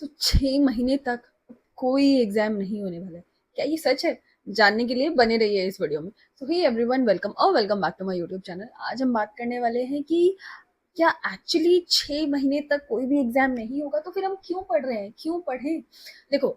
तो 6 महीने तक कोई एग्जाम नहीं होने वाला है। क्या ये सच है? जानने के लिए बने रहिए इस वीडियो में। सो हे एवरीवन, वेलकम और welcome back to my YouTube channel. आज हम बात करने वाले हैं कि क्या एक्चुअली 6 महीने तक कोई भी एग्जाम नहीं होगा तो फिर हम क्यों पढ़ रहे हैं, क्यों पढ़ें। देखो,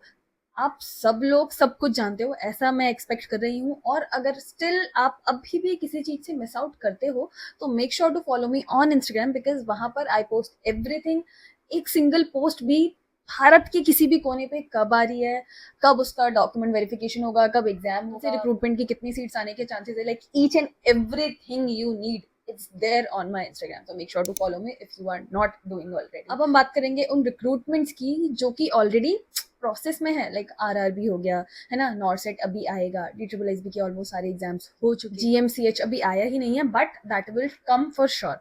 आप सब लोग सब कुछ जानते हो, ऐसा मैं एक्सपेक्ट कर रही हूँ। और अगर स्टिल आप अभी भी किसी चीज से मिस आउट करते हो तो make sure to follow me on Instagram, because वहां पर आई पोस्ट एवरीथिंग। एक सिंगल पोस्ट भी भारत के किसी भी कोने पे कब आ रही है, कब उसका डॉक्यूमेंट वेरिफिकेशन होगा, कब एग्जाम होगा, रिक्रूटमेंट की कितनी सीट्स आने के चांसेस है, like each and everything you need, it's there on my Instagram. so make sure to follow me if you are not doing already. अब हम बात करेंगे उन रिक्रूटमेंट्स की जो कि ऑलरेडी प्रोसेस में है, लाइक आरआरबी हो गया, है ना, नॉरसेट अभी आएगा, DSSB के ऑलमोस्ट सारे एग्जाम्स हो चुके हैं, GMCH अभी आया ही नहीं है but that will come for sure.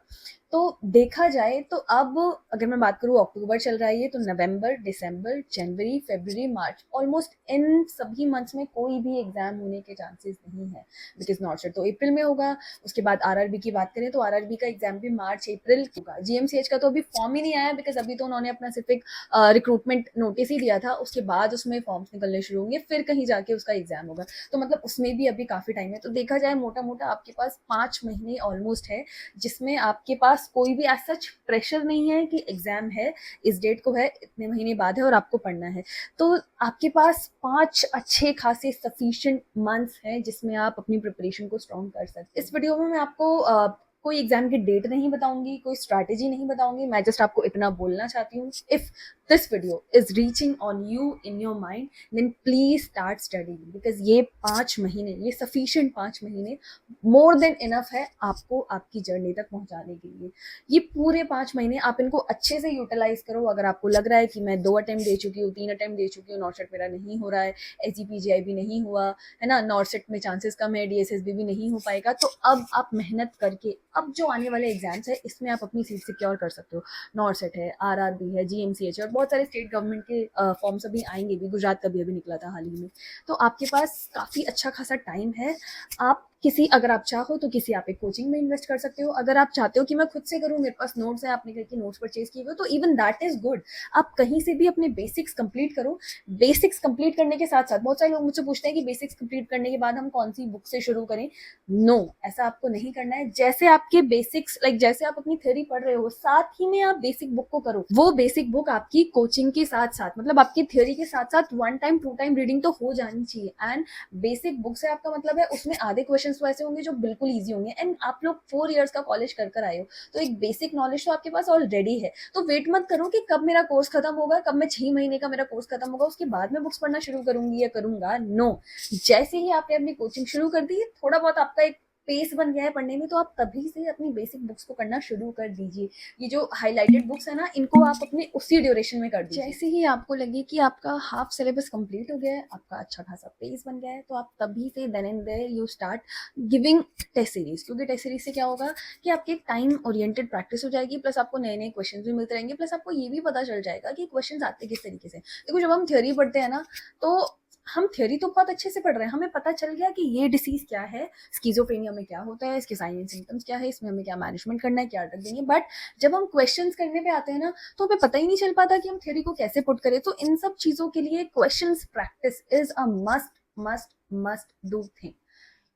तो देखा जाए तो अब अगर मैं बात करूँ, अक्टूबर चल रहा है ये, तो नवंबर, दिसंबर, जनवरी, फरवरी, मार्च, ऑलमोस्ट इन सभी मंथ्स में कोई भी एग्जाम होने के चांसेस नहीं है, बिकॉज नॉर्थ तो अप्रैल में होगा। उसके बाद आरआरबी की बात करें तो आरआरबी का एग्जाम भी मार्च अप्रैल होगा। GMCH का तो अभी फॉर्म ही नहीं आया, बिकॉज अभी तो उन्होंने अपना सिर्फ एक रिक्रूटमेंट नोटिस ही दिया था, उसके बाद उसमें फॉर्म्स निकलने शुरू होंगे, फिर कहीं जाके उसका एग्जाम होगा। तो मतलब उसमें भी अभी काफी टाइम है। तो देखा जाए मोटा मोटा आपके पास 5 महीने ऑलमोस्ट है, जिसमें आपके पास कोई भी ऐसा सच प्रेशर नहीं है कि एग्जाम है, इस डेट को है, इतने महीने बाद है और आपको पढ़ना है। तो आपके पास 5 अच्छे खासे सफिशिएंट मंथ्स हैं जिसमें आप अपनी प्रिपरेशन को स्ट्रॉन्ग कर सकते हैं। इस वीडियो में मैं आपको कोई एग्जाम की डेट नहीं बताऊंगी, कोई स्ट्रैटेजी नहीं बताऊंगी, मैं जस्ट आपको इतना बोलना चाहती हूँ, if this video is reaching on you in your mind then please start studying, because ये 5 महीने, ये सफिशिएंट 5 महीने मोर देन इनफ है आपको आपकी जर्नी तक पहुंचाने के लिए। ये पूरे 5 महीने आप इनको अच्छे से यूटिलाइज करो। अगर आपको लग रहा है कि मैं 2 अटेम्प्ट दे चुकी हूँ, 3 अटेम्प्ट दे चुकी हूँ, नॉर्सेट मेरा नहीं हो रहा है, SGPGI भी नहीं हुआ है ना, नॉर्सेट में चांसेस कम है, DSSB भी नहीं हो पाएगा, तो अब आप मेहनत करके अब जो आने वाले एग्जाम्स है इसमें आप अपनी सीट सिक्योर कर सकते हो। नॉर्सेट है, आरआरबी है, GMCH है, और बहुत सारे स्टेट गवर्नमेंट के फॉर्म्स अभी आएंगे भी, गुजरात का भी अभी निकला था हाल ही में। तो आपके पास काफी अच्छा खासा टाइम है। आप किसी, अगर आप चाहो तो किसी आप एक कोचिंग में इन्वेस्ट कर सकते हो। अगर आप चाहते हो कि मैं खुद से करूँ, मेरे पास नोट्स है, आपने करके नोट्स परचेज किए हुए, तो इवन दैट इज गुड। आप कहीं से भी अपने बेसिक्स कंप्लीट करो। बेसिक्स कंप्लीट करने के साथ साथ बहुत सारे लोग मुझसे पूछते हैं कि बेसिक्स कंप्लीट करने के बाद हम कौन सी बुक से शुरू करें। नो, ऐसा आपको नहीं करना है। जैसे आपके बेसिक्स, लाइक जैसे आप अपनी थ्योरी पढ़ रहे हो, साथ ही में आप बेसिक बुक को करो। वो बेसिक बुक आपकी कोचिंग के साथ साथ, मतलब आपकी थ्योरी के साथ साथ 1 टाइम 2 टाइम रीडिंग तो हो जानी चाहिए। एंड बेसिक बुक से आपका मतलब है उसमें आधे क्वेश्चंस तो ऐसे होंगे जो बिल्कुल इजी होंगे। एंड आप लोग 4 इयर्स का कॉलेज कर कर आए हो, तो एक बेसिक नॉलेज तो आपके पास ऑलरेडी है। तो वेट मत करो कि कब मेरा कोर्स खत्म होगा, कब मैं 6 महीने का मेरा कोर्स खत्म होगा उसके बाद मैं बुक्स पढ़ना शुरू करूंगी या करूंगा। नो, जैसे ही आपने अपनी कोचिंग शुरू कर दी, थोड़ा बहुत आपका एक पेस बन गया है पढ़ने में, तो आप तभी से अपनी बेसिक बुक्स को करना शुरू कर दीजिए। ये जो हाईलाइटेड बुक्स है ना, इनको आप अपने उसी ड्यूरेशन में कर दीजिए। जैसे ही आपको लगे कि आपका हाफ सिलेबस कंप्लीट हो गया है, आपका अच्छा खासा पेस बन गया है, तो आप तभी से then and there you start giving test series. क्योंकि टेस्ट सीरीज से क्या होगा कि आपकी टाइम ओरिएंटेड प्रैक्टिस हो जाएगी, प्लस आपको नए नए क्वेश्चन भी मिलते रहेंगे, प्लस आपको ये भी पता चल जाएगा कि क्वेश्चन आते किस तरीके से। देखो, जब हम थ्योरी पढ़ते हैं ना, तो हम थ्योरी तो बहुत अच्छे से पढ़ रहे हैं, हमें पता चल गया कि ये डिसीज क्या है, स्किज़ोफ्रेनिया में क्या होता है, इसके साइन एंड सिम्टम्स क्या है, इसमें हमें क्या मैनेजमेंट करना है, क्या ड्रग देंगे। बट जब हम क्वेश्चंस करने पे आते हैं ना, तो हमें पता ही नहीं चल पाता कि हम थ्योरी को कैसे पुट करें। तो इन सब चीजों के लिए questions practice is a must must must do thing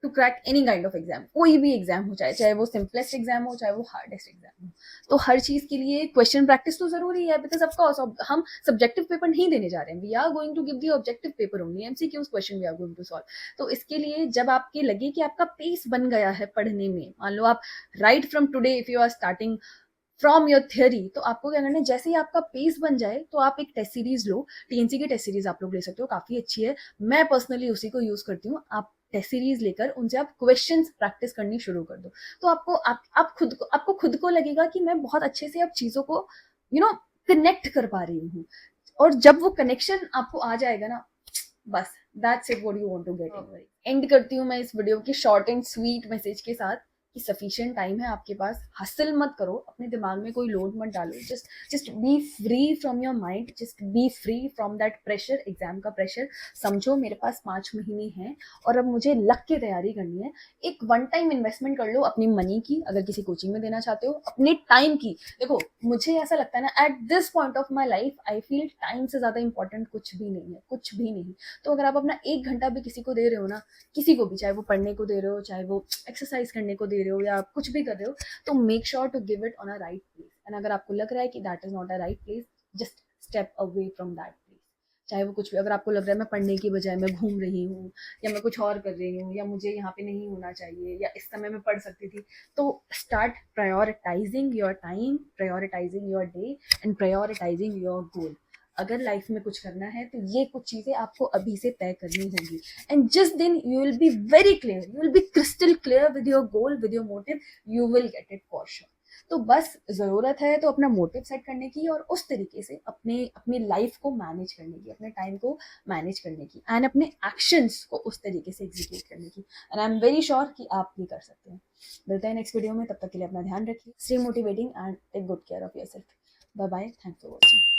to crack any kind of exam. कोई भी एग्जाम हो, चाहे चाहे वो सिंपलेस्ट एग्जाम हो, चाहे वो हार्डेस्ट एग्जाम हो, तो हर चीज के लिए क्वेश्चन प्रैक्टिस तो जरूरी है। बिकॉज ऑफकोर्स हम सब्जेक्टिव पेपर नहीं देने जा रहे हैं, we are going to give the objective paper only, MCQs question we are going to solve. तो इसके लिए जब आपके लगे कि आपका पेस बन गया है पढ़ने में, मान लो आप right from today if you are starting from your theory, तो आपको क्या करना है, जैसे ही आपका पेस बन जाए तो आप एक टेस्ट सीरीज लो। TNC की टेस्ट सीरीज आप लोग ले सकते हो, काफी अच्छी है, मैं पर्सनली उसी को यूज करती हूँ। आप टेस्ट सीरीज लेकर उनसे आप क्वेश्चंस प्रैक्टिस करनी शुरू कर दो। तो आपको खुद को लगेगा कि मैं बहुत अच्छे से अब चीजों को कनेक्ट कर पा रही हूँ। और जब वो कनेक्शन आपको आ जाएगा ना, बस that's it what you want to get in. End करती हूँ मैं इस वीडियो की शॉर्ट एंड स्वीट मैसेज के साथ कि सफिशिएंट टाइम है आपके पास, हसल मत करो, अपने दिमाग में कोई लोड मत डालो, just be free from your mind, just be free from that pressure, exam का प्रेशर। समझो मेरे पास 5 महीने हैं और अब मुझे लग के तैयारी करनी है। एक वन टाइम इन्वेस्टमेंट कर लो अपनी मनी की, अगर किसी कोचिंग में देना चाहते हो, अपने टाइम की। देखो मुझे ऐसा लगता है ना, at this point of my life I feel time से ज्यादा इंपॉर्टेंट कुछ भी नहीं है, कुछ भी नहीं। तो अगर आप अपना 1 घंटा भी किसी को दे रहे हो ना, किसी को भी, चाहे वो पढ़ने को दे रहे हो, चाहे वो एक्सरसाइज करने को दे रहे हो, या कुछ भी कर रहे हो, तो make sure to give it on a right place. And अगर आपको लग रहा है कि that is not a right place, just step away from that place. चाहे वो कुछ भी, अगर आपको लग रहा है मैं पढ़ने की बजाय मैं घूम रही हूँ, या मैं कुछ और कर रही हूँ, या मुझे यहाँ पे नहीं होना चाहिए, या इस समय मैं पढ़ सकती थी, तो start prioritising your time, prioritising your day, and prioritising your goal. अगर लाइफ में कुछ करना है तो ये कुछ चीजें आपको अभी से तय करनी होगी। And just then you will be very clear, you will be crystal clear with your goal, with your motive, you will get it for sure. तो बस जरूरत है तो अपना मोटिव सेट करने की, और उस तरीके से अपने अपनी लाइफ को मैनेज करने की, अपने टाइम को मैनेज करने की, एंड अपने एक्शंस को उस तरीके से एग्जीक्यूट करने की। And I am very sure कि आप भी कर सकते हैं। मिलते हैं नेक्स्ट वीडियो में, तब तक के लिए अपना ध्यान रखिए, stay motivating and take good care of yourself. Bye bye, thanks for watching.